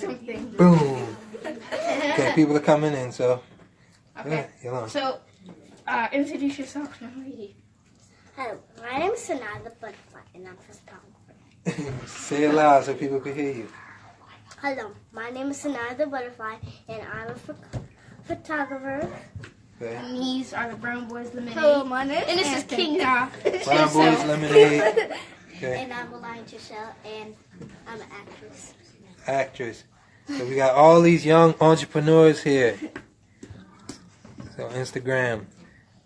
something. Boom. Okay, people are coming in, so. Okay. Yeah, so, introduce yourself, young lady. Hello, my name is KingNahh the Butterfly, and I'm a photographer. Say it loud so people can hear you. Hello, my name is KingNahh the Butterfly, and I'm a photographer. Okay. And these are the Brown Boys Lemonade. Hello, my name And this is KingNahh. Brown Boys Lemonade. Okay. And I'm Malaya Trishelle, and I'm an actress. Actress. So we got all these young entrepreneurs here. So Instagram.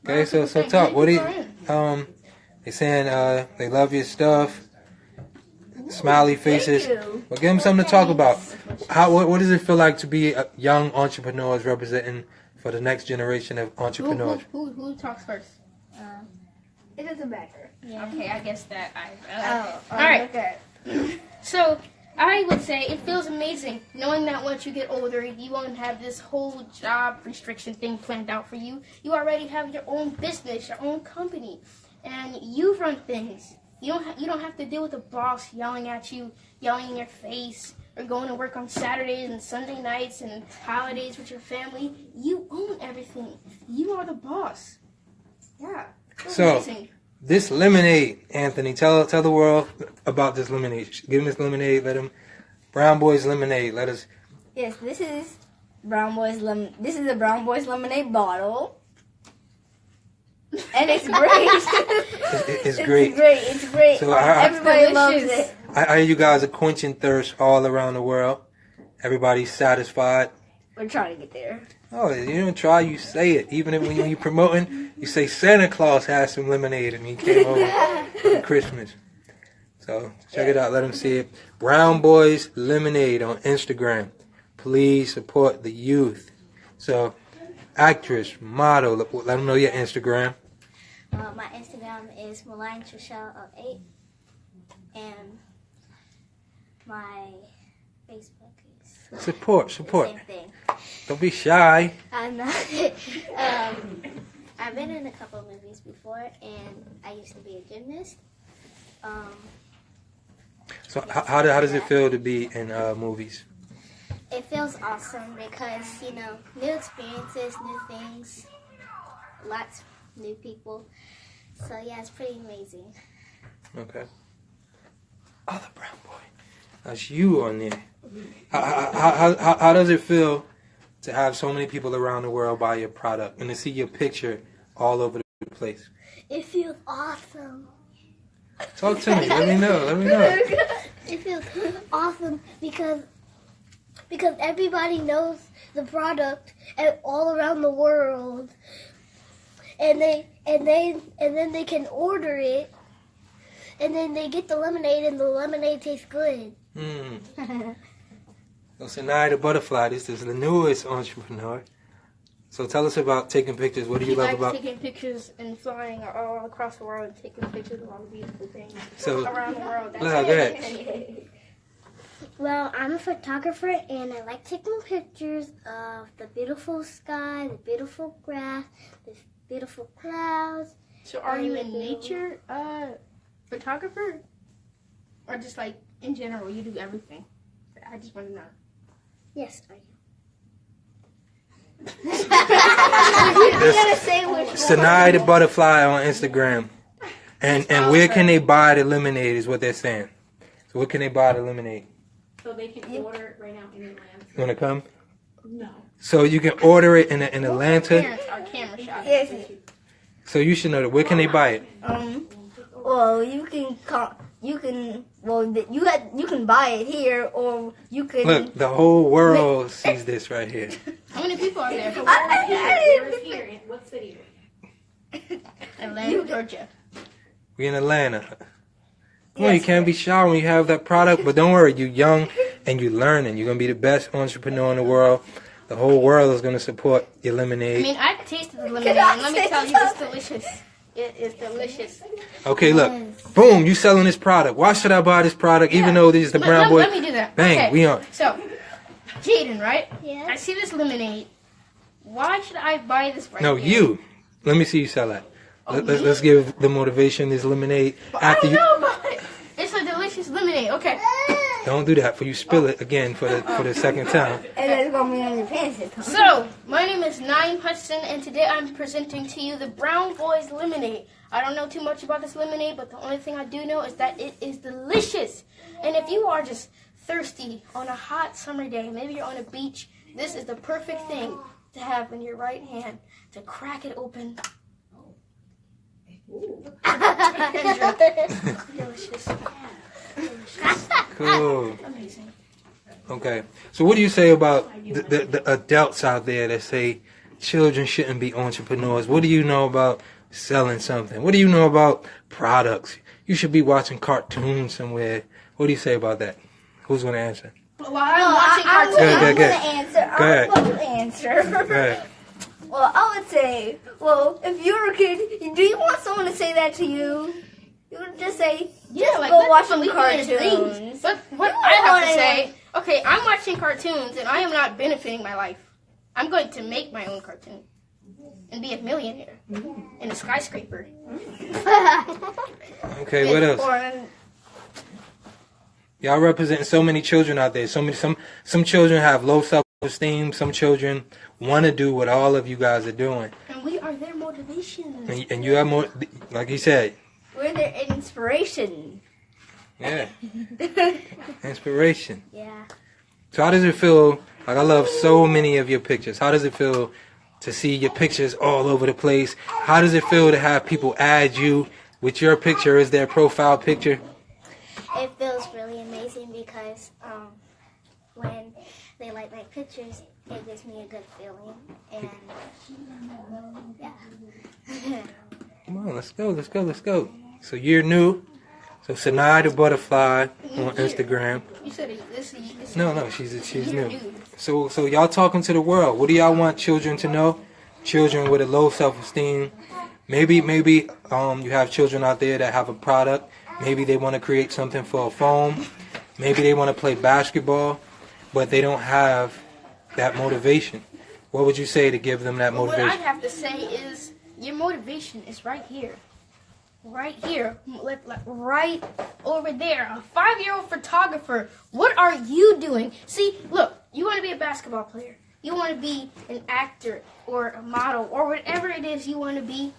Okay, so talk. What do you they saying they love your stuff. Smiley faces. Well, give them something to talk about. What does it feel like to be young entrepreneurs representing for the next generation of entrepreneurs? Who talks first? It doesn't matter. Yeah. Okay, I guess that all right. Okay. So I would say it feels amazing knowing that once you get older, you won't have this whole job restriction thing planned out for you. You already have your own business, your own company, and you run things. You don't have to deal with a boss yelling at you, yelling in your face, or going to work on Saturdays and Sunday nights and holidays with your family. You own everything. You are the boss. Yeah. So, amazing. This lemonade, Anthony, tell the world about this lemonade. Give them this lemonade. Let them, Brown Boys Lemonade. Let us. Yes, this is Brown Boys This is a Brown Boys lemonade bottle, and it's great. It's great. It's great. So everybody loves it. I hear you guys are quenching thirst all around the world. Everybody's satisfied. We're trying to get there. Oh, you don't try, you say it. Even if when you're promoting, you say Santa Claus has some lemonade and he came over for Christmas. So check it out. Let them see it. Brown Boys Lemonade on Instagram. Please support the youth. So, actress, model, let them know your Instagram. My Instagram is Malaya Trishelle 08, and my Facebook is Support. the same thing. Don't be shy. I'm not. I've been in a couple of movies before, and I used to be a gymnast. So how does it feel to be in movies? It feels awesome because, new experiences, new things, lots of new people. So, yeah, it's pretty amazing. Okay. Other brown boy. That's you on there. How does it feel to have so many people around the world buy your product and to see your picture all over the place? It feels awesome. Talk to me. Let me know. It feels awesome because everybody knows the product all around the world, and then they can order it, and then they get the lemonade, and the lemonade tastes good. So KingNahh the Butterfly, this is the newest entrepreneur. So tell us about taking pictures. What do you love about taking pictures and flying all across the world and taking pictures of all the beautiful things around the world? That's it. Well, I'm a photographer, and I like taking pictures of the beautiful sky, the beautiful grass, the beautiful clouds. So are you a nature photographer? Or just like, in general, you do everything? I just want to know. Yes, I KingNahh the Butterfly on Instagram. And where can they buy the lemonade is what they're saying. So where can they buy the lemonade? So they can order it right now in Atlanta. You want to come? No. So you can order it in Atlanta? Parents are camera shots. Yes. So you should know that. Where can they buy it? Well, you can buy it here, or you can. Look, the whole world sees this right here. How many people are there? Where is here? In what city? Atlanta, Georgia. We're in Atlanta. Come on, you can't be shy when you have that product, but don't worry, you're young and you're learning. You're going to be the best entrepreneur in the world. The whole world is going to support your lemonade. I mean, I've tasted the lemonade, and let me tell you, it's delicious. It is delicious. Okay, look. Boom, you selling this product. Why should I buy this product, even though this is the brown boy? Let me do that. Bang, okay. we on. So, Jaden, right? Yeah. I see this lemonade. Why should I buy this right No, here? you. Let me see you sell that. Let's give the motivation this lemonade. But I don't know about it. It's a delicious lemonade. Okay. Don't do that, for you spill it again for the second time. And it's gonna be on your pants this time. So, my name is Naeem Hudson, and today I'm presenting to you the Brown Boys Lemonade. I don't know too much about this lemonade, but the only thing I do know is that it is delicious. And if you are just thirsty on a hot summer day, maybe you're on a beach, this is the perfect thing to have in your right hand, to crack it open. Delicious. Cool. Amazing. Okay. So what do you say about the adults out there that say children shouldn't be entrepreneurs? What do you know about selling something? What do you know about products? You should be watching cartoons somewhere. What do you say about that? Who's going to answer? Well, I'm watching cartoons. I'm gonna answer. Go ahead. I'm going to answer. Go ahead. Well, I would say, well, if you're a kid, do you want someone to say that to you? You would just say, Like, go watch some some cartoons. But what I have to say, okay, I'm watching cartoons and I am not benefiting my life. I'm going to make my own cartoon and be a millionaire in a skyscraper. Okay, what else? Y'all representing so many children out there. Some children have low self-esteem. Some children want to do what all of you guys are doing. And we are their motivation. And you have more, like you said. We're their inspiration. Yeah. Inspiration. Yeah. So how does it feel? Like, I love so many of your pictures. How does it feel to see your pictures all over the place? How does it feel to have people add you with your picture as their profile picture? It feels really amazing because when they like my pictures, it gives me a good feeling. And yeah. Come on, let's go. So you're new. So Sanaa the Butterfly on Instagram. You said this. No, she's new. So y'all talking to the world. What do y'all want children to know? Children with a low self-esteem. Maybe you have children out there that have a product. Maybe they want to create something for a phone. Maybe they want to play basketball, but they don't have that motivation. What would you say to give them that motivation? What I have to say is your motivation is right here. Right here. Right over there. A 5-year-old photographer. What are you doing? See, look, you want to be a basketball player. You want to be an actor or a model or whatever it is you want to be.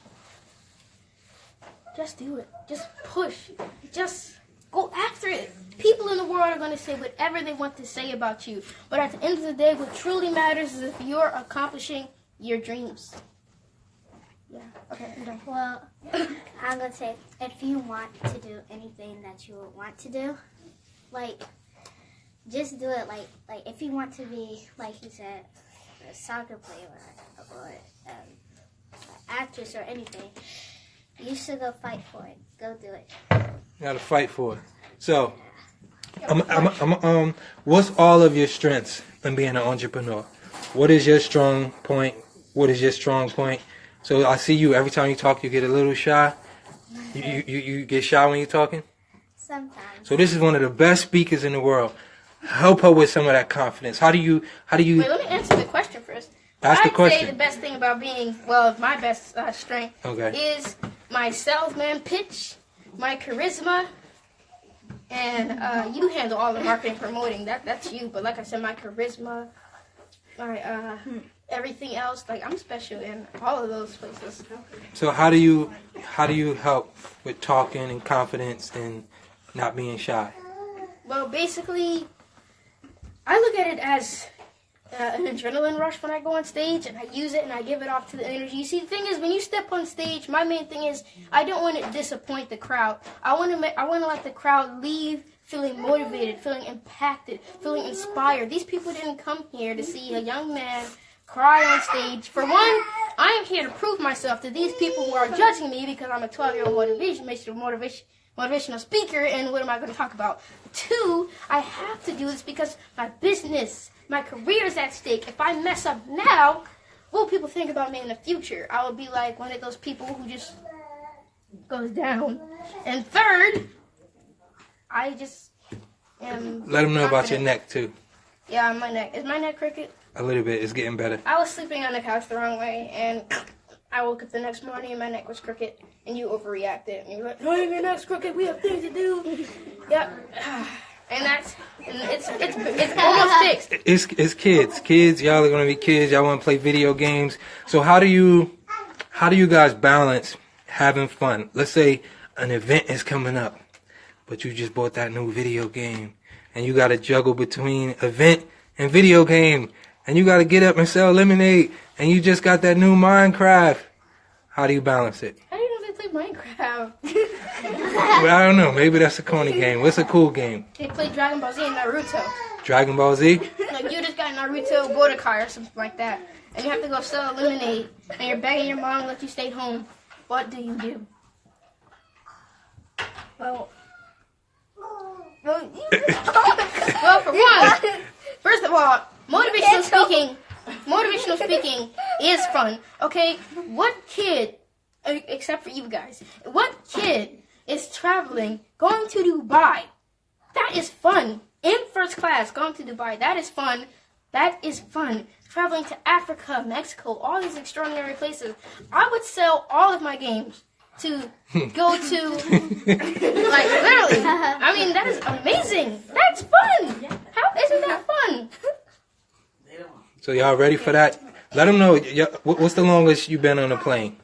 Just do it. Just push. Just go after it. People in the world are going to say whatever they want to say about you. But at the end of the day, what truly matters is if you're accomplishing your dreams. Yeah. Okay, I'm done. Well, I'm going to say, if you want to do anything that you want to do, like, just do it. Like if you want to be, like you said, a soccer player or actress or anything, you should go fight for it. Go do it. You gotta fight for it. So, what's all of your strengths in being an entrepreneur? What is your strong point? What is your strong point? So I see you every time you talk, you get a little shy. You get shy when you're talking? Sometimes. So this is one of the best speakers in the world. Help her with some of that confidence. How do you? Wait, let me answer the question first. Ask the question. I'd say the best thing about being, my best strength is my salesman pitch, my charisma, and you handle all the marketing promoting. That's you. But like I said, my charisma, my everything else, like I'm special in all of those places. So how do you help with talking and confidence and not being shy? Well, basically, I look at it as an adrenaline rush when I go on stage, and I use it and I give it off to the energy. You see, the thing is, when you step on stage, my main thing is I don't want to disappoint the crowd. I want to let the crowd leave feeling motivated, feeling impacted, feeling inspired. These people didn't come here to see a young man cry on stage. For one, I am here to prove myself to these people who are judging me because I'm a 12-year-old motivational speaker, and what am I going to talk about? 2, I have to do this because my business, my career is at stake. If I mess up now, what will people think about me in the future? I will be like one of those people who just goes down. And 3rd, I just am Let them know about confident. your neck too. Yeah, my neck. Is my neck crooked? A little bit. It's getting better. I was sleeping on the couch the wrong way, and I woke up the next morning and my neck was crooked, and you overreacted. And you were like, no, your neck's crooked. We have things to do. Yep. and it's almost fixed. It's kids. Kids, y'all are gonna be kids. Y'all want to play video games. So how do you guys balance having fun? Let's say an event is coming up, but you just bought that new video game, and you got to juggle between event and video game, and you got to get up and sell lemonade, and you just got that new Minecraft. How do you balance it? How do you know they play Minecraft? Well, I don't know. Maybe that's a corny game. What's a cool game? They play Dragon Ball Z and Naruto. Dragon Ball Z? Like you just got Naruto Budokai or something like that, and you have to go sell lemonade, and you're begging your mom to let you stay home. What do you do? Well, Well, for one, first of all, motivational speaking is fun. Okay, what kid, except for you guys, what kid is traveling, going to Dubai? That is fun. In first class, going to Dubai. That is fun. That is fun. Traveling to Africa, Mexico, all these extraordinary places. I would sell all of my games to go to, like, literally. I mean, that is amazing. That's fun. How isn't that fun? So y'all ready for that? Let them know. What's the longest you've been on a plane?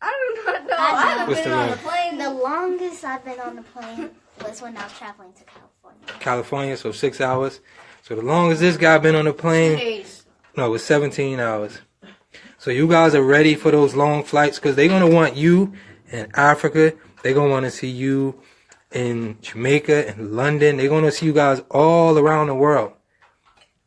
I do not know. I haven't What's been the on a longest? plane. The longest I've been on the plane was when I was traveling to California. California, so 6 hours. So the longest this guy been on a plane, Days. no, it was 17 hours. So you guys are ready for those long flights because they're going to want you in Africa. They're going to want to see you in Jamaica and London. They're going to see you guys all around the world.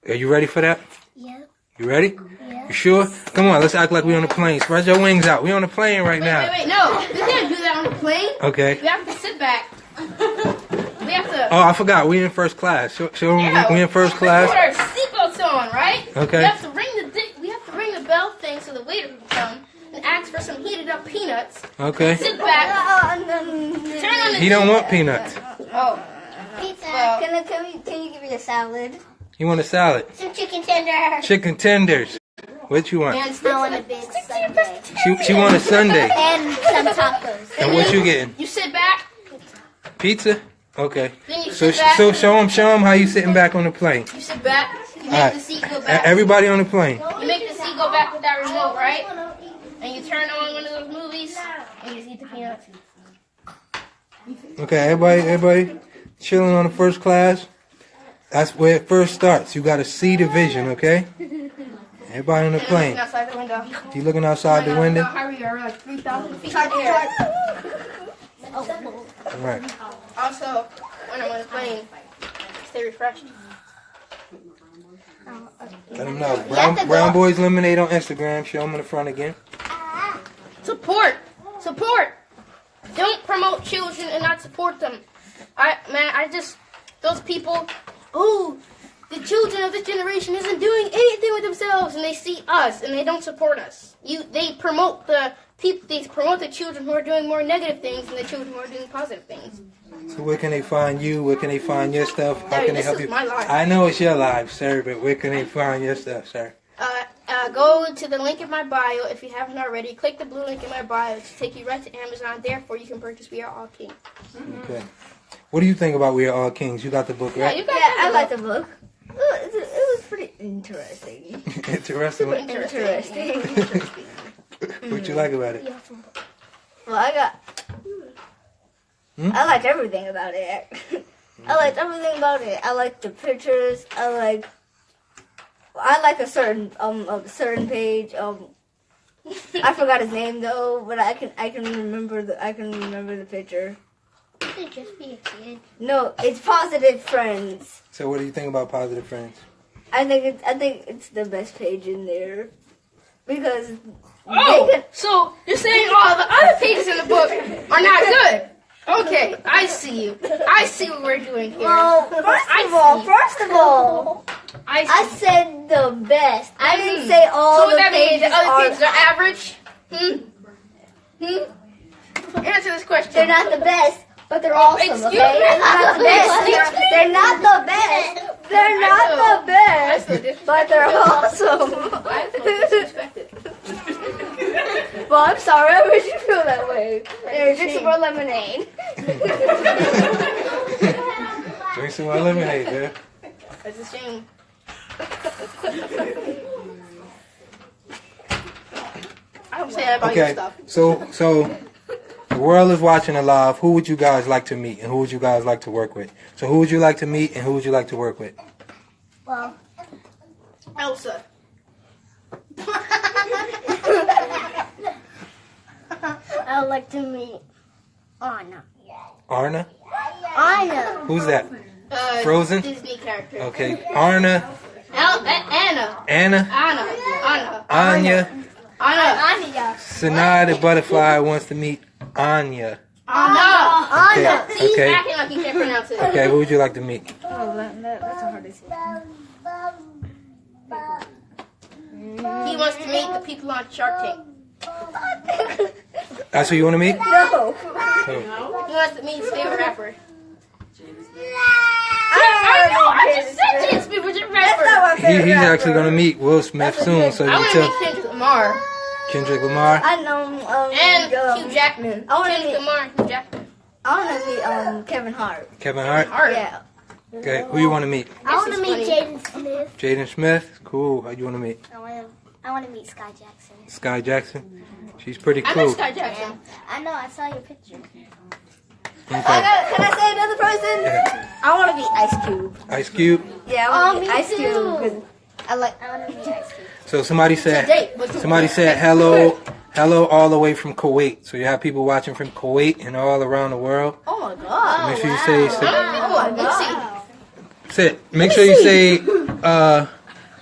Are you ready for that? Yeah. You ready? Yeah. You sure? Come on, let's act like we're on the plane. Spread your wings out. We're on the plane right now. Wait, no. We can't do that on the plane. Okay. We have to sit back. We have to. Oh, I forgot. We in first class. Show them Yeah. we in first We class. put our seatbelts on, right? Okay. We have to ring the bell thing so the waiter can come and ask for some heated up peanuts. Okay. Sit back. Turn on the. He don't want peanuts. Oh. Pizza. Well, Can you give me a salad? You want a salad? Some chicken tenders. Chicken tenders. What you want? and I want a big sundae. She want a sundae. And some tacos. And what you getting? You sit back. Pizza? Okay. Then you So sit back. so show them how you sitting back on the plane. You sit back. You make Alright. the seat go back. Everybody on the plane. You make the seat go back with that remote, right? And you turn on one of those movies and you just eat the peanuts. Okay, everybody chilling on the first class. That's where it first starts. You got to see the vision, okay? Everybody on the And plane. outside the window. You looking outside the window? How we are like 3,000 feet in the air. All right. Also, when I'm on the plane, stay refreshed. Let them know. Brown Boys Lemonade on Instagram. Show them in the front again. Support! Don't promote children and not support them. Those people, the children of this generation isn't doing anything with themselves, and they see us and they don't support us. They promote the children who are doing more negative things than the children who are doing positive things. So where can they find you? Where can they find your stuff? How can they This help is you? my life. I know it's your life, sir, but where can they find your stuff, sir? Go to the link in my bio if you haven't already. Click the blue link in my bio to take you right to Amazon. Therefore, you can purchase We Are All King. Okay. What do you think about We Are All Kings? You got the book, right? I like the book. It was pretty interesting. Interesting. Interesting. What you like about it? Well, I liked everything about it. I liked everything about it. I liked the pictures. I like a certain page. I forgot his name though, but I can remember the picture. Could just be a kid. No, it's Positive Friends. So what do you think about Positive Friends? I think it's the best page in there because So you're saying all the other pages in the book are not good? Okay, I see you. I see what we're doing here. well, first of all, I said the best. I didn't say all So the that means pages the other pages are. are average? Answer this question. They're not the best, but they're awesome. Excuse Okay, me? they're not the best. Excuse me? They're not the best. They're not the I best, feel disrespected. but they're awesome. I feel disrespected. Well, I'm sorry. I wish you feel that way. Here, drink some more lemonade. Drink some more lemonade, man. That's a shame. I don't say that about your Okay, stuff. so the world is watching it live. Who would you guys like to meet, and who would you guys like to work with? So who would you like to meet, and who would you like to work with? Well, Elsa. I would like to meet Anna. Arna? Anna. Who's that? Frozen? Disney character. Okay, Arna, Anna. Anna, Anya, Anya. Sanaa the butterfly wants to meet Anya. Anna. Okay, He's okay, acting like he can't pronounce it. okay. Who would you like to meet? Oh, that's a hard to say. He wants to meet the people on Shark Tank. That's who you want to meet? No. He wants to meet his favorite rapper. I know. I just said James Bieber's a That's rapper. not my favorite He's rapper. actually gonna meet Will Smith soon, so I you want to tell meet Kendrick Lamar Kendrick Lamar. I know. and Hugh Jackman. I want to Kendrick meet. Lamar and Hugh Jackman. I want to meet Kevin Hart. Kevin Hart. Hard. Yeah. Okay, who you want to meet? I want This to is meet funny. Jaden Smith. Jaden Smith. Cool. Who you want to meet? I want to meet Sky Jackson. Sky Jackson. She's pretty I met cool. Sky Jackson. I know. I saw your picture. Okay. Can I say another person? I want to meet Ice Cube. Ice Cube. Yeah, I want to me meet Ice Cube. too. 'Cause I like. I want to meet Ice Cube. So somebody said Date. hello all the way from Kuwait. So you have people watching from Kuwait and all around the world. Oh my god. Make sure you say Oh, let's see. sit. Make sure you say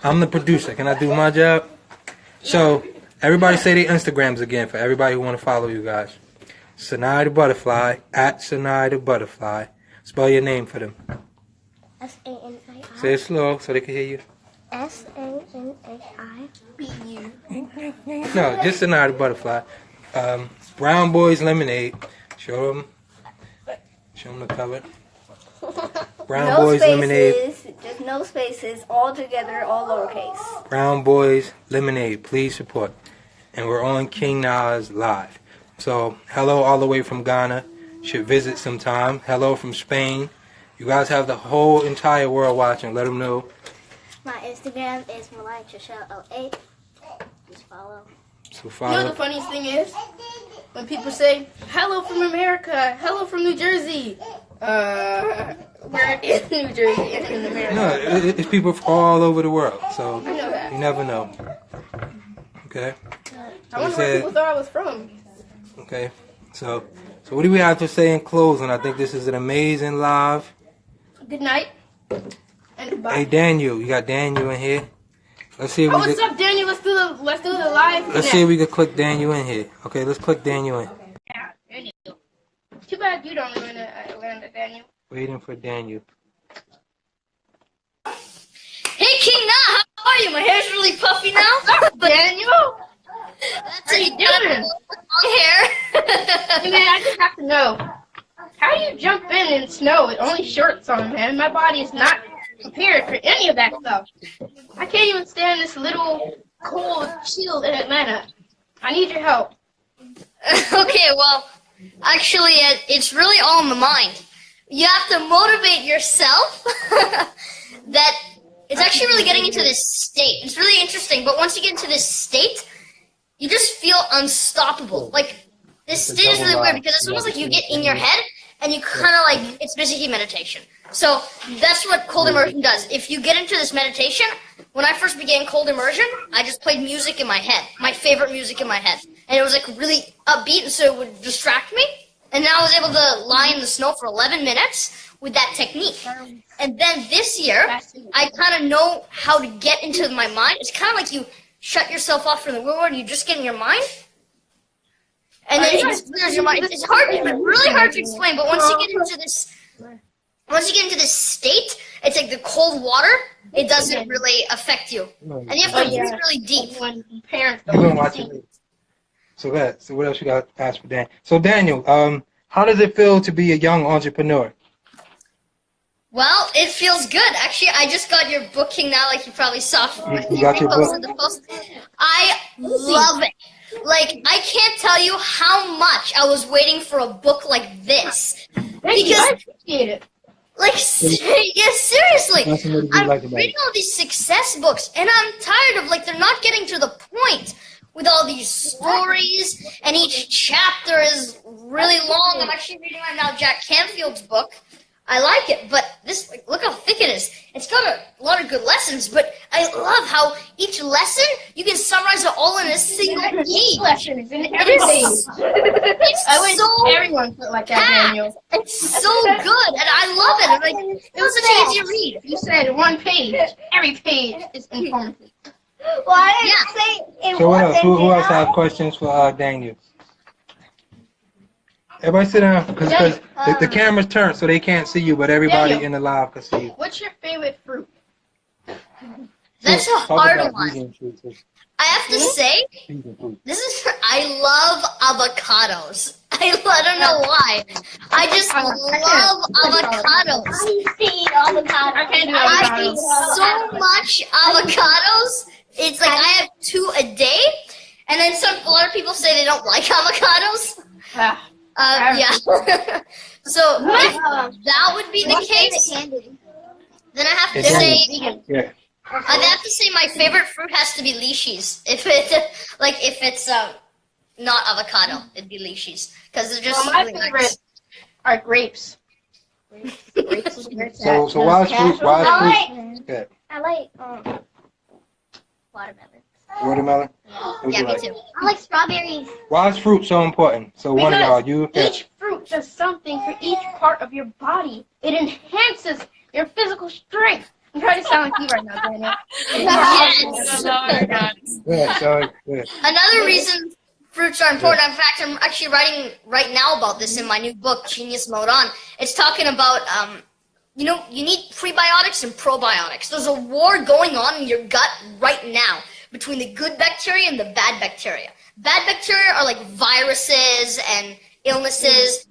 I'm the producer. Can I do my job? So everybody say their Instagrams again for everybody who want to follow you guys. Sanaa the butterfly at Sanaa the butterfly. Spell your name for them. SANAI. Say it slow so they can hear you. SANAI. No, just Sanaa the butterfly. Brown Boys Lemonade. Show them the cover. Brown No Boys Lemonade. spaces. Just no spaces. All together. All lowercase. Brown Boys Lemonade. Please support. And we're on KingNahh Live. So, hello all the way from Ghana. Should visit sometime. Hello from Spain. You guys have the whole entire world watching. Let them know. My Instagram is MalaiTrishelle08. Just follow. So You know follow. the funniest thing is? When people say, hello from America, hello from New Jersey. We're in New Jersey and in America. No, it's people from all over the world. So, I know that. you never know. Okay? I wonder where people thought I was from. Okay. So what do we have to say in closing? I think this is an amazing live. Good night. And goodbye. Hey Daniel, you got Daniel in here. Let's see if Oh, we what's could, up, Daniel? Let's do the live. let's see if we could click Daniel in here. Okay, let's click Daniel in. Yeah, Daniel. Too bad you don't learn it, Daniel. Waiting for Daniel. Hey KingNahh, how are you? My hair's really puffy now. But Daniel? that's What are you doing? long hair. Hey, man, I just have to know. How do you jump in snow with only shorts on, man? My body is not prepared for any of that stuff. I can't even stand this little cold chill in Atlanta. I need your help. Okay, well, actually, it's really all in the mind. You have to motivate yourself. That it's actually really getting into this state. It's really interesting, but once you get into this state, you just feel unstoppable. Like, this state is really weird because it's almost like you get in your head and you kind of like, it's basically meditation. So that's what cold immersion does. If you get into this meditation, when I first began cold immersion, I just played music in my head, my favorite music in my head. And it was like really upbeat, and so it would distract me. And then I was able to lie in the snow for 11 minutes with that technique. And then this year, I kind of know how to get into my mind. It's kind of like you shut yourself off from the real world, and you just get in your mind. And then it just clears your mind. It's hard, it's really hard to explain, but once you get into this state, it's like the cold water, it doesn't really affect you. And you have to breathe really deep. When parents You're gonna don't watch see. it. So what else you got to ask for Dan? So Daniel, how does it feel to be a young entrepreneur? Well, it feels good. Actually, I just got your book, KingNahh, like you probably saw. You got your book? The post. I love it. Like, I can't tell you how much I was waiting for a book like this. Thank you. I appreciate it. Like, yeah, seriously. That's what you I'm like about reading it. all these success books, and I'm tired of, like, they're not getting to the point with all these stories, and each chapter is really long. I'm actually reading right now Jack Canfield's book. I like it, but this, like, look how thick it is. It's got a lot of good lessons, but I love how each lesson, you can summarize it all in a single page. Lessons in every page. It's I wish so everyone put like that, Daniel. It's so good, and I love it. And, like, it was such an easy read. You said one page. Every page is informative. Well, I didn't say it So what else? wasn't. Who else have questions for Daniel? Everybody sit down because the camera's turned so they can't see you, but everybody Daniel. in the live can see you. What's your favorite fruit? That's a Talk hard about one. vegan food, too. I have to say, Vegan food. I love avocados. I don't know why. I just love avocados. I see avocado. I can't do I avocados. eat so much avocados. It's like I have 2 a day, and then a lot of people say they don't like avocados. Ah, Yeah. So if that would be the case, then I have to It's say, vegan. Yeah. I'd have to say my favorite fruit has to be lychees. If it's not avocado, it'd be lychees because they're just Well, my really favorite nice. are grapes. So why is fruit? Yeah. I like watermelon. Watermelon. What Yeah, you me like? too. I like strawberries. Why is fruit so important? So one of y'all, you. Yeah. Each fruit does something for each part of your body. It enhances your physical strength. I'm trying to sound like you right now, Daniel. Yes. Yeah. So yeah. Another reason fruits are important. In fact, I'm actually writing right now about this in my new book, Genius Mode On. It's talking about you need prebiotics and probiotics. There's a war going on in your gut right now between the good bacteria and the bad bacteria. Bad bacteria are like viruses and illnesses,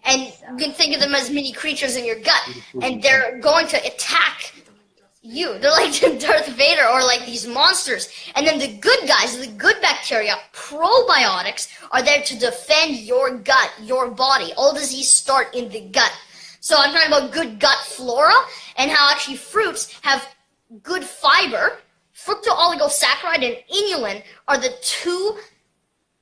and you can think of them as mini creatures in your gut, and they're going to attack you. They're like Darth Vader or like these monsters. And then the good guys, the good bacteria, probiotics, are there to defend your gut, your body. All disease start in the gut. So I'm talking about good gut flora and how actually fruits have good fiber. Fructooligosaccharides and inulin are the 2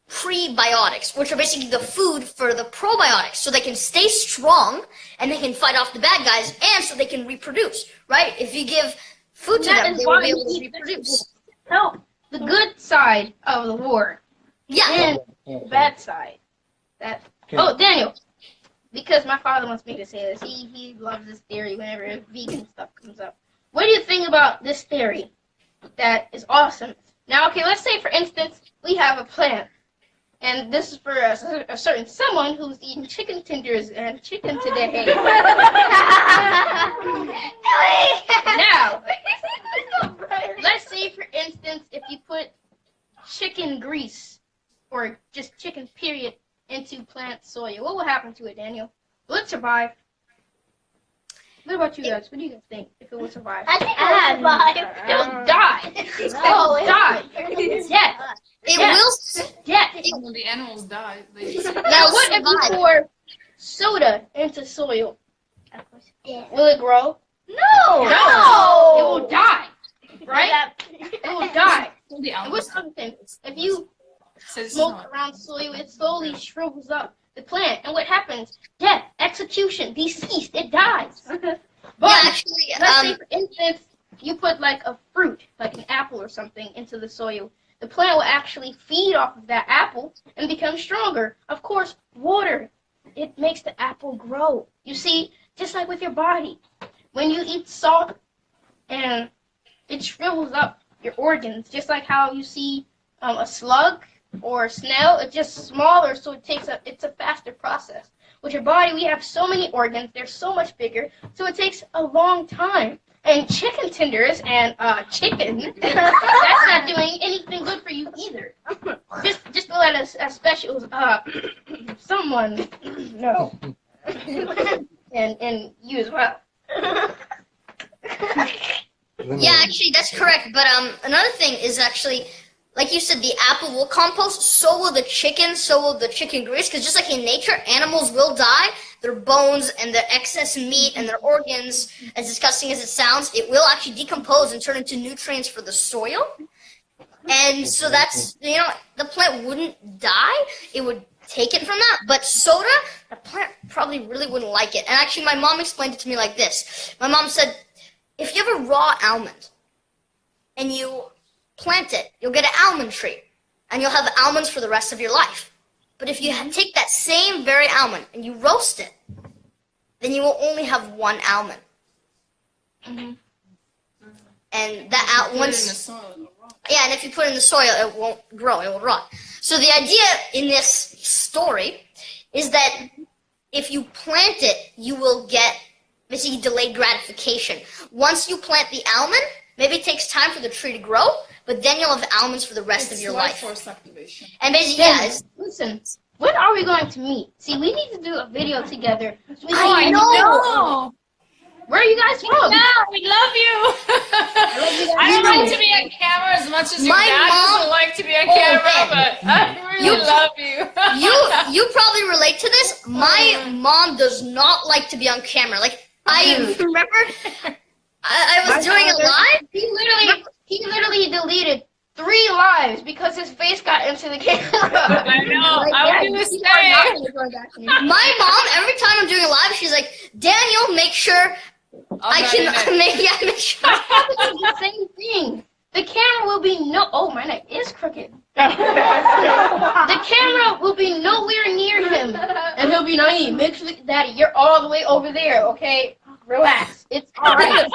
prebiotics, which are basically the food for the probiotics, so they can stay strong and they can fight off the bad guys, and so they can reproduce, right? If you give food to them, they will be able to reproduce. Help the good side of the war Yeah. and the bad side. Oh, Daniel, because my father wants me to say this. He loves this theory whenever vegan stuff comes up. What do you think about this theory? That is awesome. Now, okay, let's say, for instance, we have a plant. And this is for a certain someone who's eating chicken tenders and chicken today. Now, let's say, for instance, if you put chicken grease, or just chicken period, into plant soil, what will happen to it, Daniel? Will it survive? What about you guys? What do you guys think, if it will survive? I think I survive. It will die. It will die. Death. It will. Death. When the animals die, they just Now, what if you pour soda into soil? Will it grow? No. It will die. Right? It will die. the And what's animals. something? If you Says smoke around soil, it slowly shrivels up the plant. And what happens? Death, execution, deceased, it dies. But Yeah, actually, let's say, for instance, you put like a fruit, like an apple or something, into the soil. The plant will actually feed off of that apple and become stronger. Of course, water, it makes the apple grow. You see, just like with your body, when you eat salt and it shrivels up your organs, just like how you see a slug or a snail, it's just smaller, so it's a faster process. With your body, we have so many organs, they're so much bigger, so it takes a long time. And chicken tenders and chicken, that's not doing anything good for you either. Just know that as special someone know. and you as well. Yeah, actually, that's correct. But another thing is actually, like you said, the apple will compost, so will the chicken, so will the chicken grease, because just like in nature, animals will die. Their bones and their excess meat and their organs, as disgusting as it sounds, it will actually decompose and turn into nutrients for the soil. And so that's, the plant wouldn't die. It would take it from that. But soda, the plant probably really wouldn't like it. And actually, my mom explained it to me like this. My mom said, if you have a raw almond and you plant it, you'll get an almond tree. And you'll have almonds for the rest of your life. But if you take that same very almond and you roast it, then you will only have one almond. Mm-hmm. And that once, and if you put it in the soil, it won't grow, it will rot. So the idea in this story is that if you plant it, you will get basically delayed gratification. Once you plant the almond, maybe it takes time for the tree to grow, but then you'll have almonds for the rest of your life. Force activation. And basically, Listen, when are we going to meet? See, we need to do a video together. So I know. Where are you guys from? No, we love you. I don't like to be on camera as much as your dad doesn't like to be on camera, but I really love you. You probably relate to this. My mom does not like to be on camera. Like, I remember I was doing it live. He literally deleted 3 lives because his face got into the camera. I know. I was going to say. My mom, every time I'm doing a live, she's like, Daniel, make sure I can make sure. It's the same thing. The camera will be oh, my neck is crooked. The camera will be nowhere near him. And he'll be like, make sure, Daddy, you're all the way over there, okay? Relax. It's all right.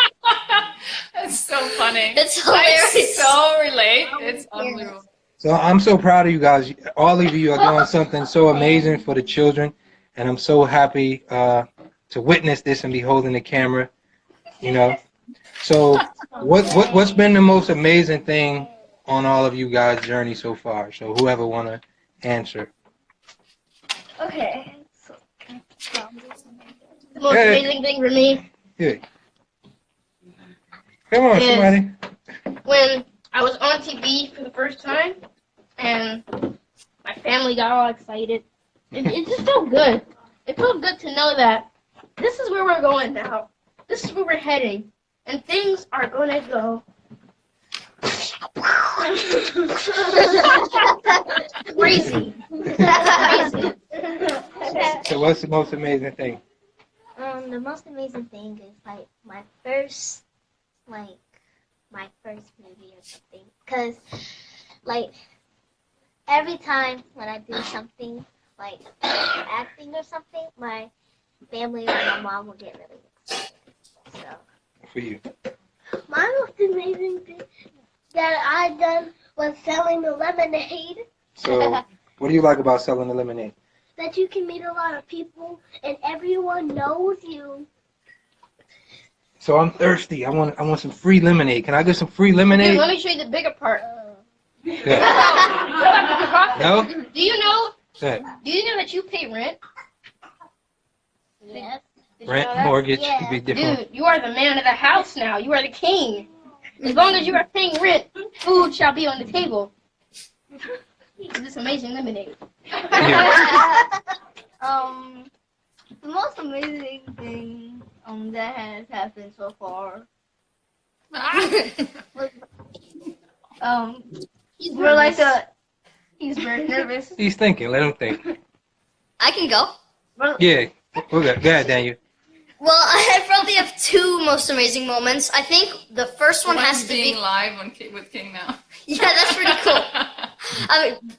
That's so funny. It's hilarious. I so relate. It's unbelievable. So I'm so proud of you guys. All of you are doing something so amazing for the children, and I'm so happy to witness this and be holding the camera. So what's been the most amazing thing on all of you guys' journey so far? So whoever wanna answer. Okay. The most amazing thing for me. Yeah. Come on, somebody. When I was on TV for the first time, and my family got all excited. It just felt good. It felt good to know that this is where we're going now. This is where we're heading. And things are going to go crazy. Crazy. So what's the most amazing thing? The most amazing thing is like my first movie or something. Cause like every time when I do something like acting or something, my family or my mom will get really excited. So For you. my most amazing thing that I done was selling the lemonade. So what do you like about selling the lemonade? That you can meet a lot of people and everyone knows you. So I'm thirsty. I want some free lemonade. Can I get some free lemonade? Dude, let me show you the bigger part. Yeah. No? Do you know? Yeah. Do you know that you pay rent? Yes. Did you Rent, know that? mortgage, Yeah. could be different. Dude, you are the man of the house now. You are the king. As long as you are paying rent, food shall be on the table. This amazing lemonade. Yeah. The most amazing thing that has happened so far. We're like He's very nervous. He's thinking. Let him think. I can go. Yeah. Go ahead, Daniel. Well, I probably have 2 most amazing moments. I think the first one has to being be live with KingNahh. Yeah, that's pretty cool. I mean,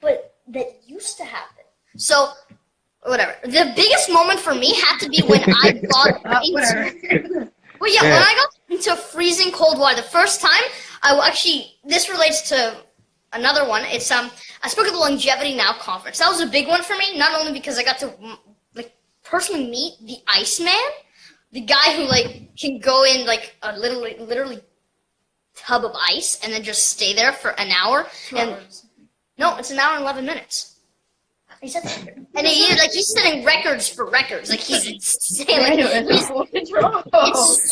but that used to happen. So, whatever. The biggest moment for me had to be when I got into. Well, yeah, when I got into freezing cold water the first time. This relates to another one. It's I spoke at the Longevity Now conference. That was a big one for me. Not only because I got to personally meet the Iceman, the guy who can go in a literally tub of ice and then just stay there for an hour. 2 and hours. No, it's an hour and 11 minutes. He said that. And he's setting records for records. He's insane. It's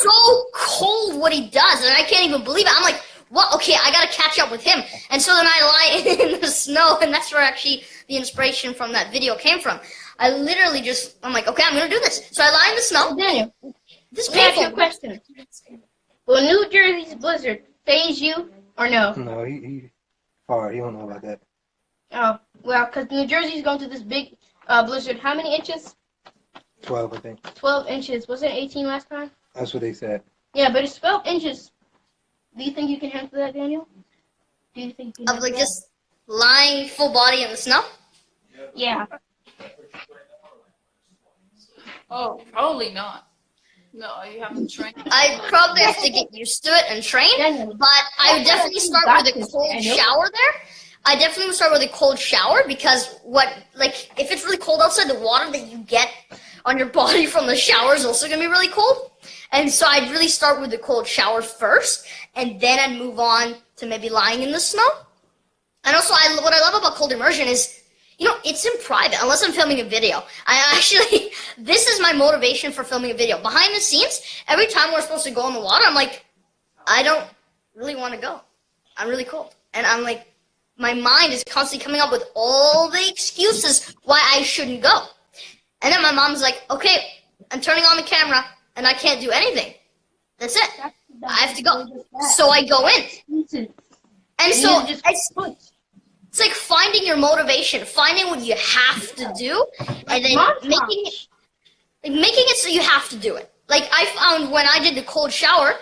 so cold what he does, and I can't even believe it. I'm like, what? Okay, I gotta catch up with him. And so then I lie in the snow, and that's where actually the inspiration from that video came from. I literally just, I'm like, okay, I'm gonna do this. So I lie in the snow. Daniel, This let me ask you a painful. question. Will New Jersey's blizzard phase you or no? No, he hard. He don't know about that. Oh, well, because New Jersey's going through this big blizzard. How many inches? 12, I think. 12 inches. Wasn't it 18 last time? That's what they said. Yeah, but it's 12 inches. Do you think you can handle that, Daniel? Do you think you can Of handle like that? just lying full body in the snow. Yeah. Oh, probably not. No, you haven't trained. I probably have to get used to it and train, Daniel. but I would definitely start with a cold shower there. I definitely would start with a cold shower because if it's really cold outside, the water that you get on your body from the shower is also going to be really cold. And so I'd really start with the cold shower first, and then I'd move on to maybe lying in the snow. And also, what I love about cold immersion is, it's in private, unless I'm filming a video. This is my motivation for filming a video. Behind the scenes, every time we're supposed to go in the water, I'm like, I don't really want to go. I'm really cold. And I'm like, my mind is constantly coming up with all the excuses why I shouldn't go. And then my mom's like, okay, I'm turning on the camera, and I can't do anything. That's it. I have to go. So I go in. And so it's like finding your motivation, finding what you have to do, and then making it so you have to do it. Like I found when I did the cold shower,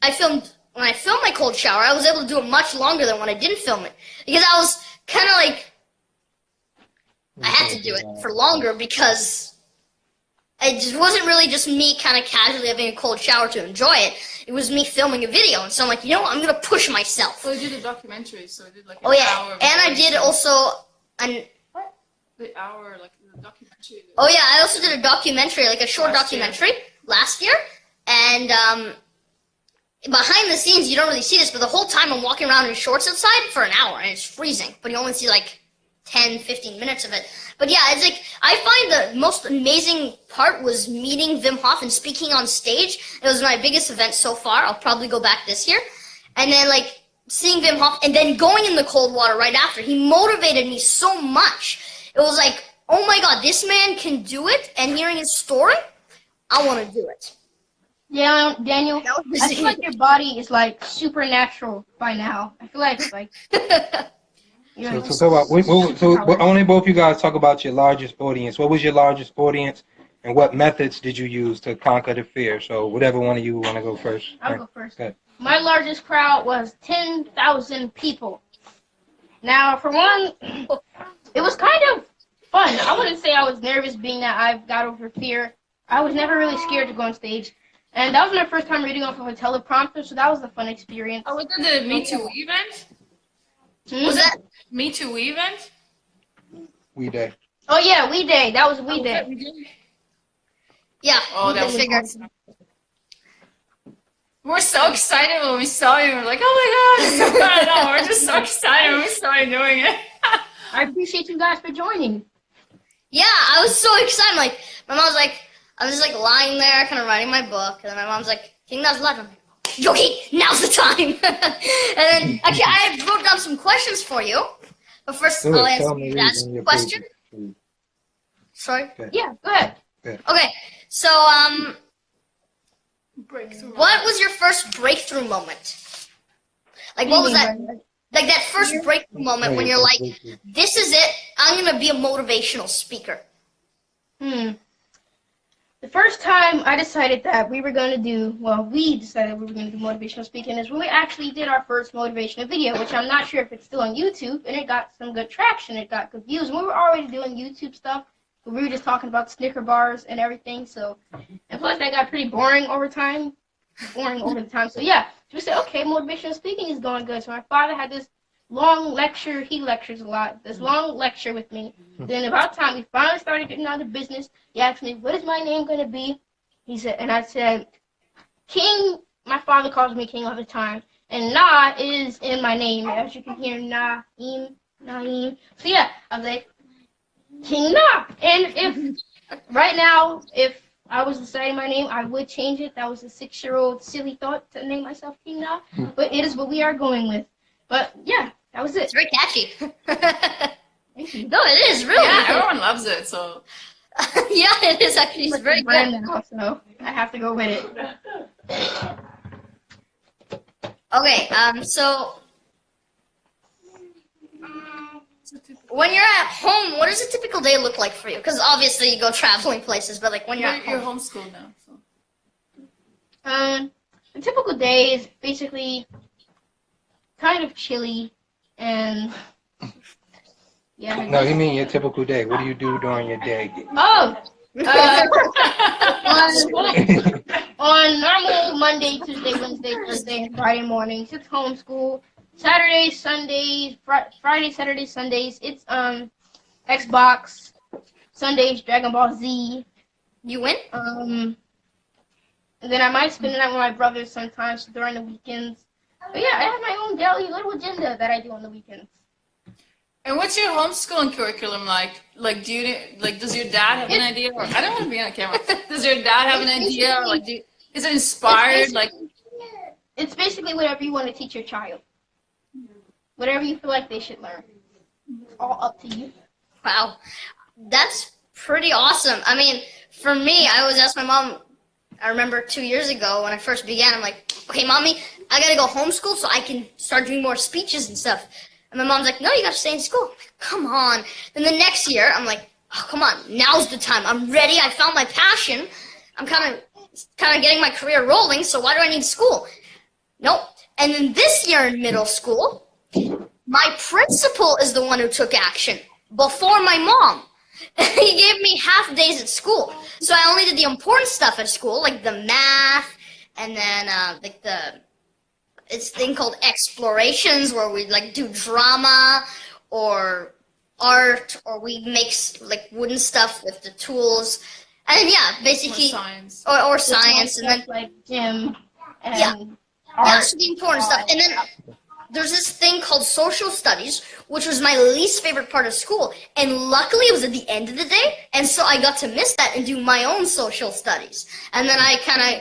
when I filmed my cold shower, I was able to do it much longer than when I didn't film it. Because I was kind of like, I had to do it for longer because it just wasn't really just me kind of casually having a cold shower to enjoy it. It was me filming a video. And so I'm like, you know what? I'm going to push myself. So you did a documentary, so I did like an hour. And I did also the hour, like the documentary. Oh yeah, I also did a documentary, like a short documentary last year. And behind the scenes, you don't really see this, but the whole time I'm walking around in shorts outside for an hour, and it's freezing. But you only see like 10, 15 minutes of it. But yeah, it's like, I find the most amazing part was meeting Wim Hof and speaking on stage. It was my biggest event so far. I'll probably go back this year. And then like seeing Wim Hof and then going in the cold water right after. He motivated me so much. It was like, oh my God, this man can do it. And hearing his story, I want to do it. Yeah, Daniel, I feel like your body is like supernatural by now. I feel like it's like... I want both you guys talk about your largest audience. What was your largest audience, and what methods did you use to conquer the fear? So whatever one of you want to go first. I'll go first. My largest crowd was 10,000 people. Now, for one, it was kind of fun. I wouldn't say I was nervous being that I've got over fear. I was never really scared to go on stage. And that was my first time reading off of a teleprompter, so that was a fun experience. Oh, was that the Me Too event? Was that Me Too event? We Day. Oh yeah, We Day. That was We Day. Yeah. Oh, that was awesome. We're so excited when we saw you. We're like, oh my God. I know. We're just so excited when we started doing it. I appreciate you guys for joining. Yeah, I was so excited. Like, my mom's like, I was just like lying there, kind of writing my book, and then my mom's like, KingNahh's live. I'm like, okay, now's the time. And then, actually, I wrote down some questions for you. But first, I'll answer that question. Sorry? Yeah, go ahead. Okay, so, what was your first breakthrough moment? Like, what was that? Like, that first breakthrough moment when you're like, this is it, I'm going to be a motivational speaker. The first time I decided that we decided we were going to do motivational speaking is when we actually did our first motivational video, which I'm not sure if it's still on YouTube, and it got some good traction, it got good views. We were already doing YouTube stuff, but we were just talking about Snicker bars and everything, so, and plus that got pretty boring over time, so yeah, so we said, okay, motivational speaking is going good, so my father had this long lecture, he lectures a lot, this long lecture with me. Then about time we finally started getting out of business, he asked me, what is my name going to be? He said, and I said, King, my father calls me King all the time, and Nah is in my name, as you can hear, Naeem. So yeah, I was like, KingNahh. And if, right now, if I was deciding my name, I would change it. That was a 6-year-old silly thought to name myself KingNahh. But it is what we are going with. But yeah, that was it. It's very catchy. Thank you. No, it is really. Yeah, everyone loves it. So yeah, it is actually. It's very Brand good. now, so I have to go with it. Okay, so when you're at home, what does a typical day look like for you? Because obviously you go traveling places, but like when you're at you're home. homeschooled now. So. A typical day is basically kind of chilly and yeah. No, you mean your typical day. What do you do during your day? Oh, on normal Monday, Tuesday, Wednesday, Thursday, and Friday mornings, it's homeschool. Saturdays, Sundays, Friday, Saturday, Sundays, it's Xbox. Sundays, Dragon Ball Z. You win? And then I might spend the night with my brothers sometimes during the weekends. But yeah, I have my own daily little agenda that I do on the weekends. And what's your homeschooling curriculum like? Like, does your dad have an idea? Or, I don't want to be on camera. Does your dad have an idea? Or like, is it inspired? It's basically whatever you want to teach your child. Whatever you feel like they should learn. It's all up to you. Wow, that's pretty awesome. I mean, for me, I always ask my mom. I remember 2 years ago when I first began, I'm like, okay, mommy, I gotta go homeschool so I can start doing more speeches and stuff. And my mom's like, no, you gotta stay in school. I'm like, come on. Then the next year, I'm like, oh, come on, now's the time. I'm ready. I found my passion. I'm kind of getting my career rolling, so why do I need school? Nope. And then this year in middle school, my principal is the one who took action before my mom. He gave me half days at school. So I only did the important stuff at school, like the math, and then like it's thing called explorations where we like do drama or art, or we make like wooden stuff with the tools. And then, yeah, basically or science, and then like gym and yeah, art. That's the important stuff. And then there's this thing called social studies, which was my least favorite part of school. And luckily it was at the end of the day, and so I got to miss that and do my own social studies. And then I kind of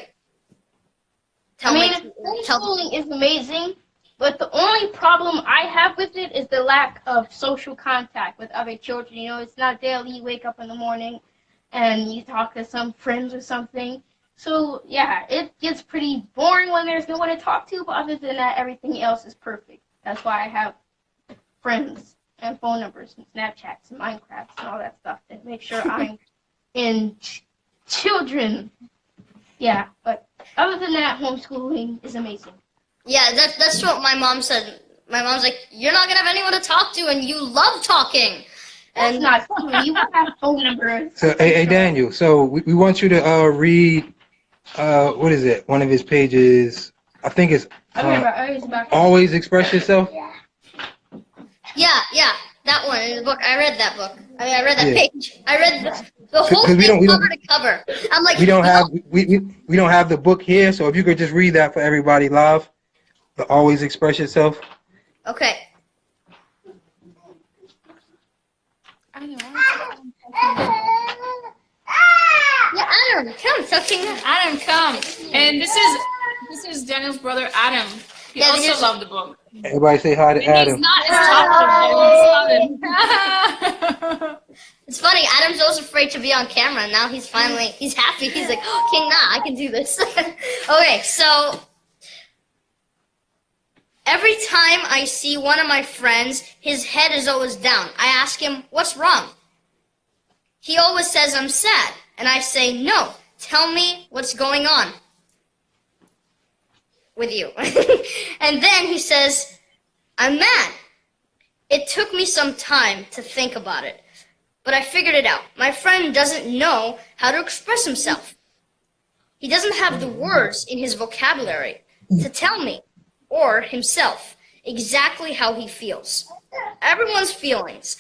homeschooling is amazing, but the only problem I have with it is the lack of social contact with other children. You know, it's not daily. You wake up in the morning and you talk to some friends or something. So, yeah, it gets pretty boring when there's no one to talk to, but other than that, everything else is perfect. That's why I have friends and phone numbers and Snapchats and Minecrafts and all that stuff to make sure I'm in children. Yeah, but other than that, homeschooling is amazing. Yeah, that's what my mom said. My mom's like, you're not going to have anyone to talk to, and you love talking. That's not true. You have phone numbers. So, hey, Daniel, so we want you to read, what is it? One of his pages, I think it's Always Express Yourself. Yeah, that one in the book. I read that book. I mean, I read that page. I read the whole thing cover to cover. I'm like, we don't have the book here, so if you could just read that for everybody live, the Always Express Yourself. Okay. Yeah, Adam, come, KingNahh. Adam, come. And this is Daniel's brother, Adam. He also loved the book. Everybody say hi to Adam. He's not as talkative. It's funny, Adam's always afraid to be on camera, and now he's happy. He's like, oh, KingNahh, I can do this. Okay, so every time I see one of my friends, his head is always down. I ask him, what's wrong? He always says, I'm sad. And I say, no, tell me what's going on with you. And then he says, I'm mad. It took me some time to think about it, but I figured it out. My friend doesn't know how to express himself. He doesn't have the words in his vocabulary to tell me or himself exactly how he feels. Everyone's feelings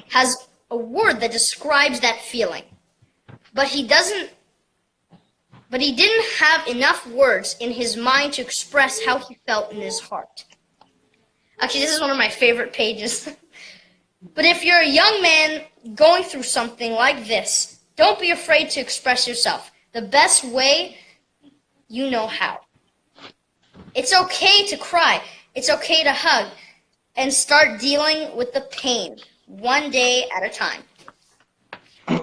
has a word that describes that feeling, but he didn't have enough words in his mind to express how he felt in his heart. Actually, this is one of my favorite pages. But if you're a young man going through something like this, don't be afraid to express yourself. the best way you know how. It's okay to cry. It's okay to hug and start dealing with the pain one day at a time.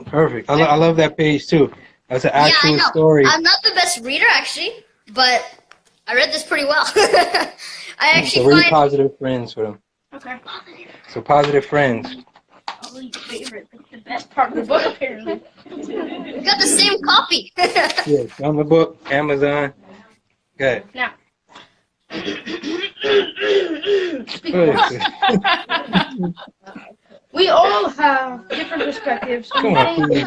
Perfect. I love that page too. That's an actual story. I'm not the best reader actually, but I read this pretty well. I actually so really positive friends for them. Okay. So positive friends. Oh, your favorite. The best part of the book, apparently. We got the same copy. Yes, on the book, Amazon. Good. Now. We all have different perspectives on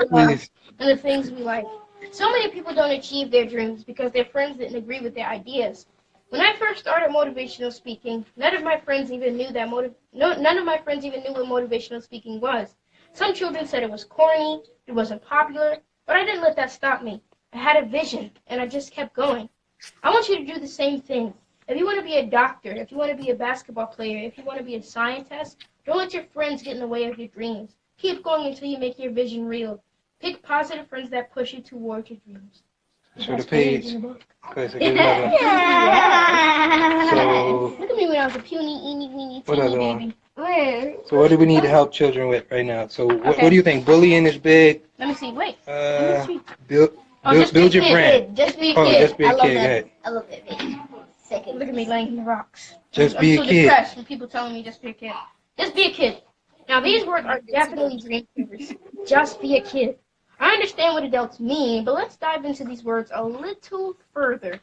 please. and the things we like. So many people don't achieve their dreams because their friends didn't agree with their ideas. When I first started motivational speaking, none of my friends even knew what motivational speaking was. Some children said it was corny, it wasn't popular, but I didn't let that stop me. I had a vision, and I just kept going. I want you to do the same thing. If you want to be a doctor, if you want to be a basketball player, if you want to be a scientist, don't let your friends get in the way of your dreams. Keep going until you make your vision real. Pick positive friends that push you towards your dreams. So the page. Okay, so here's Yeah. So Look at me when I was a puny, teeny baby. So what do we need to help children with right now? So what do you think? Bullying is big. Let me see. Wait. Build your brand. Just be a kid. Oh, just be a I love kid. Go that. ahead. I love that page. Second. Look at me laying in the rocks. Just be a I'm so kid. depressed when people telling me just be a kid. Just be a kid. Now these words are definitely dream givers. Just be a kid. I understand what adults mean, but let's dive into these words a little further.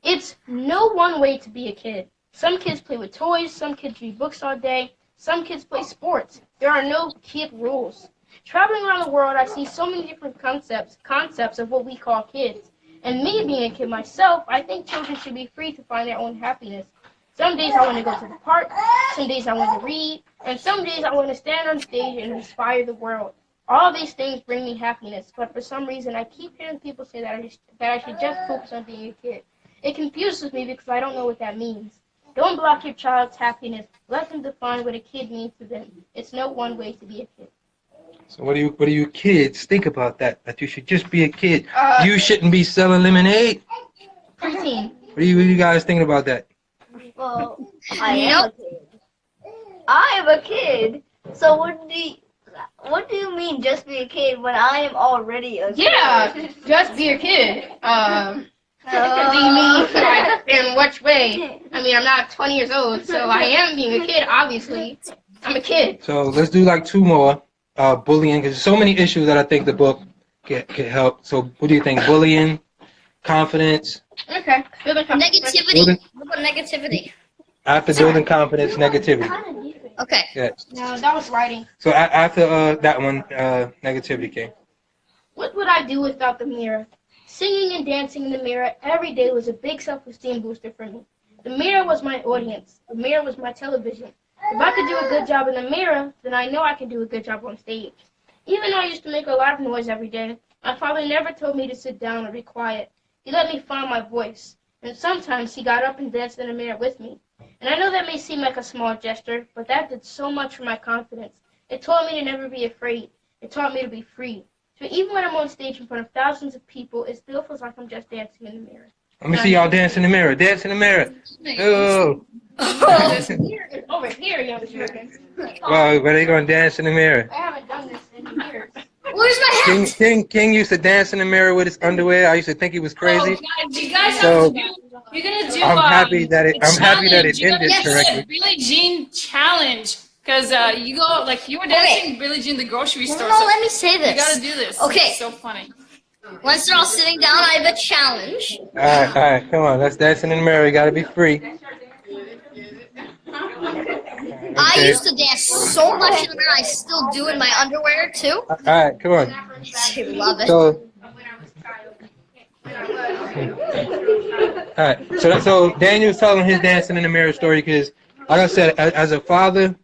It's no one way to be a kid. Some kids play with toys, some kids read books all day, some kids play sports. There are no kid rules. Traveling around the world, I see so many different concepts of what we call kids. And me being a kid myself, I think children should be free to find their own happiness. Some days I want to go to the park, some days I want to read, and some days I want to stand on stage and inspire the world. All these things bring me happiness, but for some reason I keep hearing people say that I should just focus on being a kid. It confuses me because I don't know what that means. Don't block your child's happiness. Let them define what a kid means to them. It's no one way to be a kid. So what do you kids think about that? That you should just be a kid. You shouldn't be selling lemonade. Preteen. What are you guys thinking about that? Well, I am a kid. I am a kid. So what do you mean just be a kid when I am already a kid? Yeah, just be a kid. What do you mean, like, in which way? I mean, I'm not 20 years old, so I am being a kid, obviously. I'm a kid. So let's do like two more. Bullying, because there's so many issues that I think the book can help. So what do you think? Bullying, confidence. Okay. Negativity. What about negativity? After building confidence, negativity. Okay. Yeah. No, that was writing. So after that one, negativity came. What would I do without the mirror? Singing and dancing in the mirror every day was a big self-esteem booster for me. The mirror was my audience. The mirror was my television. If I could do a good job in the mirror, then I know I can do a good job on stage. Even though I used to make a lot of noise every day, my father never told me to sit down or be quiet. He let me find my voice. And sometimes he got up and danced in the mirror with me. And I know that may seem like a small gesture, but that did so much for my confidence. It taught me to never be afraid. It taught me to be free. So even when I'm on stage in front of thousands of people, it still feels like I'm just dancing in the mirror. Let me see y'all dance in the mirror. Dance in the mirror. Oh. Over here, young children. Well, where they gonna dance in the mirror? I haven't done this in years. Where's my hat? King used to dance in the mirror with his underwear. I used to think he was crazy. Oh, you guys So, have to do. You're gonna do. I'm happy that it you ended gotta do correctly. the Billie Jean challenge, because you go like you were dancing Billie Jean in the grocery store. No, so let me say you this. gotta do this. Okay. It's so funny. Once they're all sitting down, I have a challenge. All right, come on. Let's dance in the mirror. You gotta be free. I used to dance so much in the mirror. I still do in my underwear too. All right, come on. I love it. So, all right. So Daniel's telling his dancing in the mirror story because, like I said, as a father,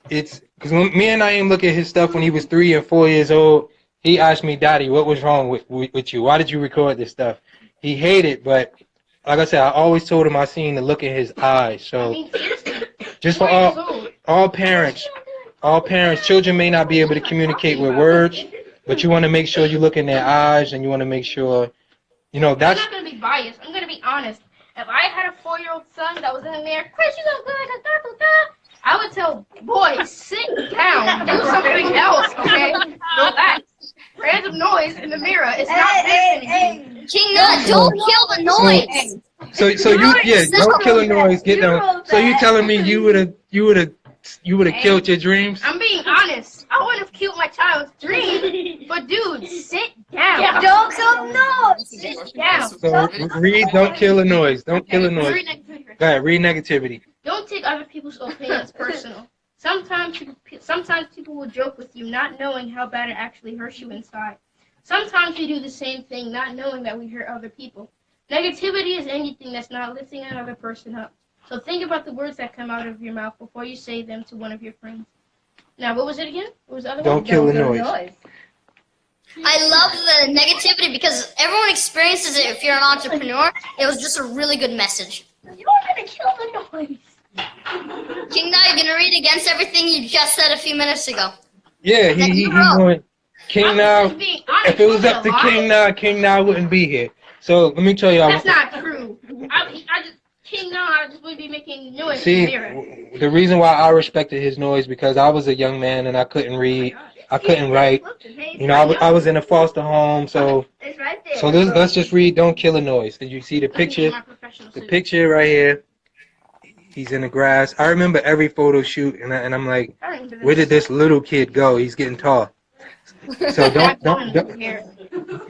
it's because when me and Naeem look at his stuff when he was 3 and 4 years old. He asked me, "Daddy, what was wrong with you? Why did you record this stuff?" He hated, but like I said, I always told him I seen the look in his eyes. So, just for all parents, children may not be able to communicate with words, but you want to make sure you look in their eyes, and you want to make sure, you know, that's. I'm not gonna be biased. I'm gonna be honest. If I had a 4-year-old son that was in there, Chris, you look good, I would tell, boy, sit down, do something else, okay? Relax. Random noise in the mirror is not listening. KingNahh, don't kill the noise. So you don't kill a noise. Get down. So you telling me you would have killed your dreams? I'm being honest. I would have killed my child's dream, but dude, sit down. Yeah. Don't kill noise. Sit down. So read, don't kill a noise. Don't kill a noise. Go ahead, read negativity. Don't take other people's opinions personal. Sometimes people will joke with you, not knowing how bad it actually hurts you inside. Sometimes we do the same thing, not knowing that we hurt other people. Negativity is anything that's not lifting another person up. So think about the words that come out of your mouth before you say them to one of your friends. Now, what was it again? What was the other one? Don't kill the noise. I love the negativity because everyone experiences it. If you're an entrepreneur, it was just a really good message. You're gonna kill the noise. KingNahh, you're gonna read against everything you just said a few minutes ago. Yeah, he going. KingNahh. If it was up to KingNahh wouldn't be here. So let me tell y'all. That's not true. I just wouldn't be making noise. See, the reason why I respected his noise because I was a young man and I couldn't read, I couldn't write. You know, I was in a foster home, so let's just read. Don't kill a noise. Did you see the picture? The picture right here. He's in the grass. I remember every photo shoot, and I'm like, where did this little kid go? He's getting tall. So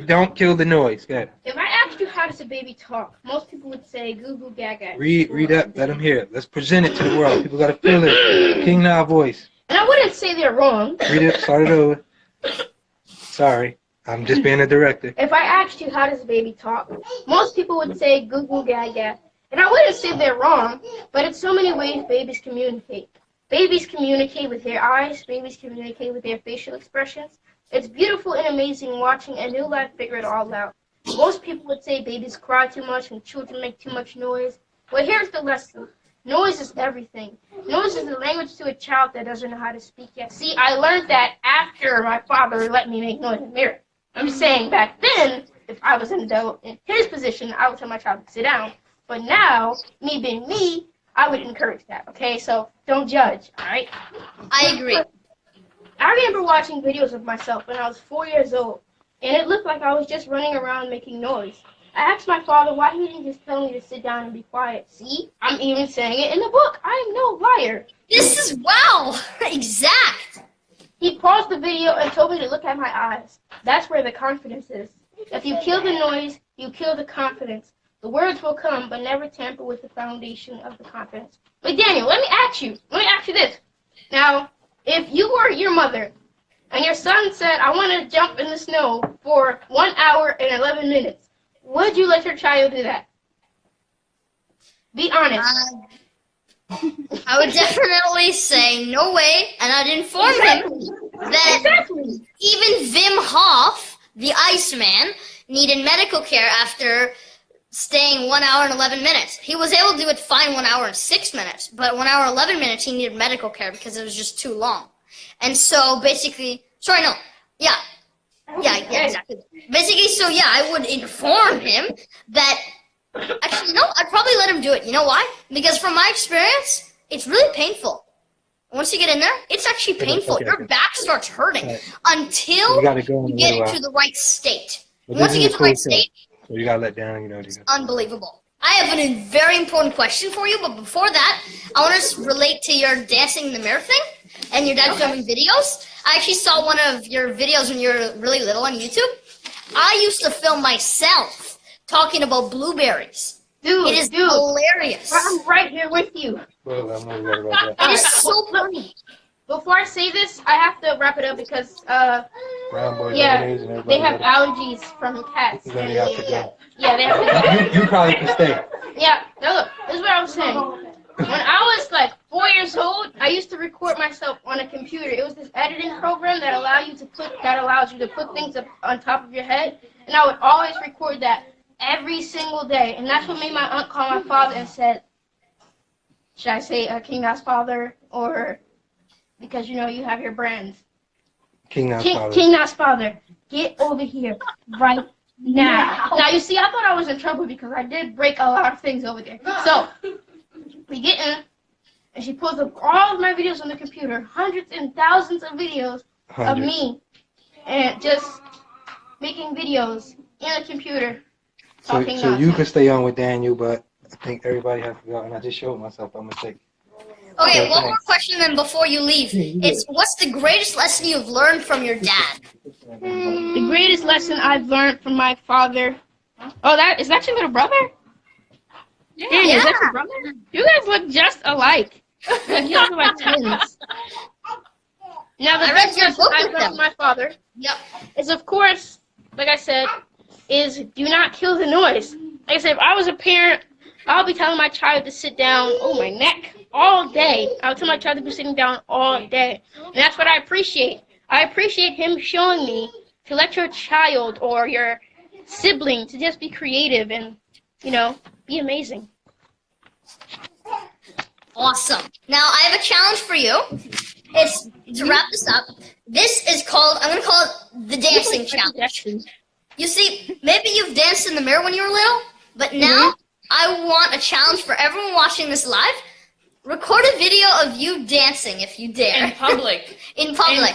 don't kill the noise. Go ahead. If I asked you how does a baby talk, most people would say goo goo gaga. Read up. Let them hear it. Let's present it to the world. People gotta feel it. KingNahh voice. And I wouldn't say they're wrong. Read it. Start it over. Sorry, I'm just being a director. If I asked you how does a baby talk, most people would say goo goo gaga. And I wouldn't say they're wrong, but in so many ways babies communicate. Babies communicate with their eyes. Babies communicate with their facial expressions. It's beautiful and amazing watching a new life figure it all out. Most people would say babies cry too much and children make too much noise. Well, here's the lesson. Noise is everything. Noise is the language to a child that doesn't know how to speak yet. See, I learned that after my father let me make noise in the mirror. I'm just saying back then, if I was an adult in his position, I would tell my child to sit down. But now, me being me, I would encourage that, okay? So don't judge, all right? I agree. I remember watching videos of myself when I was 4 years old, and it looked like I was just running around making noise. I asked my father why he didn't just tell me to sit down and be quiet. See, I'm even saying it in the book. I am no liar. This is, wow, exact. He paused the video and told me to look at my eyes. That's where the confidence is. If you kill the noise, you kill the confidence. The words will come, but never tamper with the foundation of the confidence. But Daniel, let me ask you this. Now, if you were your mother and your son said, I want to jump in the snow for 1 hour and 11 minutes, would you let your child do that? Be honest. I would definitely say no way, and I'd inform him that even Wim Hof, the Iceman, needed medical care after staying 1 hour and 11 minutes. He was able to do it fine 1 hour and 6 minutes, but 1 hour and 11 minutes he needed medical care because it was just too long. And so basically, yeah, exactly. Basically, so yeah, I would inform him that, actually, no, I'd probably let him do it. You know why? Because from my experience, it's really painful. Once you get in there, it's actually painful. Okay. Your back starts hurting until you get into the right state. Once you get to the right state, so you gotta let down, it's unbelievable. I have a very important question for you, but before that, I want to relate to your dancing in the mirror thing and your dad filming videos. I actually saw one of your videos when you were really little on YouTube. I used to film myself talking about blueberries. Dude, it is hilarious. I'm right here with you. Well, I'm not worried about that. It is so funny. Before I say this, I have to wrap it up because, they have allergies from cats. You have to go. Yeah, they have to go. You probably can stay. Yeah, now look, this is what I was saying. When I was like 4 years old, I used to record myself on a computer. It was this editing program that allows you to put things up on top of your head, and I would always record that every single day, and that's what made my aunt call my father and said, should I say KingNahh's father, or because you have your brands. KingNahh's father. KingNahh's father. Get over here right now. Now, you see, I thought I was in trouble because I did break a lot of things over there. So, we get in, and she pulls up all of my videos on the computer, hundreds and thousands of videos of me, and just making videos in the computer. So you can stay on with Daniel, but I think everybody has to go, and I just showed myself by mistake. Okay, one more question then before you leave. It's what's the greatest lesson you've learned from your dad? The greatest lesson I've learned from my father. Oh, is that your little brother? Yeah. Danny, is that your brother? You guys look just alike. Like you guys are like twins. Now the best lesson I've learned from my father is, of course, like I said, is do not kill the noise. Like I said, if I was a parent, I'll be telling my child to sit down. Oh, my neck. All day. I would tell my child to be sitting down all day. And that's what I appreciate. I appreciate him showing me to let your child or your sibling to just be creative and, be amazing. Awesome. Now, I have a challenge for you. It's to wrap this up. This is I'm going to call it the dancing challenge. You see, maybe you've danced in the mirror when you were little, but now I want a challenge for everyone watching this live. Record a video of you dancing if you dare. In public. In public.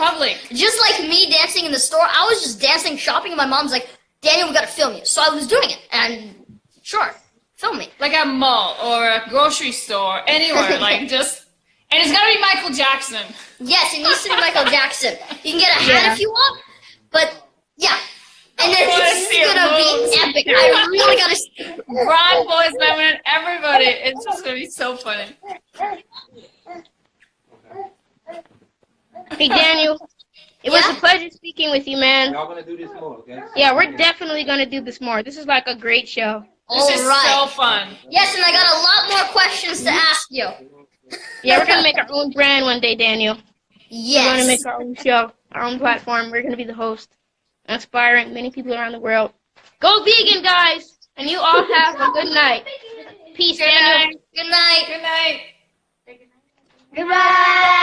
Just like me dancing in the store. I was just dancing, shopping, and my mom's like, Daniel, we gotta film you. So I was doing it. And sure, film me. Like a mall or a grocery store, anywhere. And it's gotta be Michael Jackson. Yes, it needs to be Michael Jackson. You can get a hat if you want, but yeah. And then this is gonna be epic. I really gotta see. Ron, boys, and everybody. It's just gonna be so funny. Hey, Daniel. It was a pleasure speaking with you, man. Y'all gonna do this more, okay? Yeah, we're definitely gonna do this more. This is like a great show. This is so fun. Yes, and I got a lot more questions to ask you. Yeah, we're gonna make our own brand one day, Daniel. Yes. We're gonna make our own show, our own platform. We're gonna be the host, inspiring many people around the world. Go vegan, guys! And you all have a good night. Peace, Daniel. Good night. Good night. Goodbye.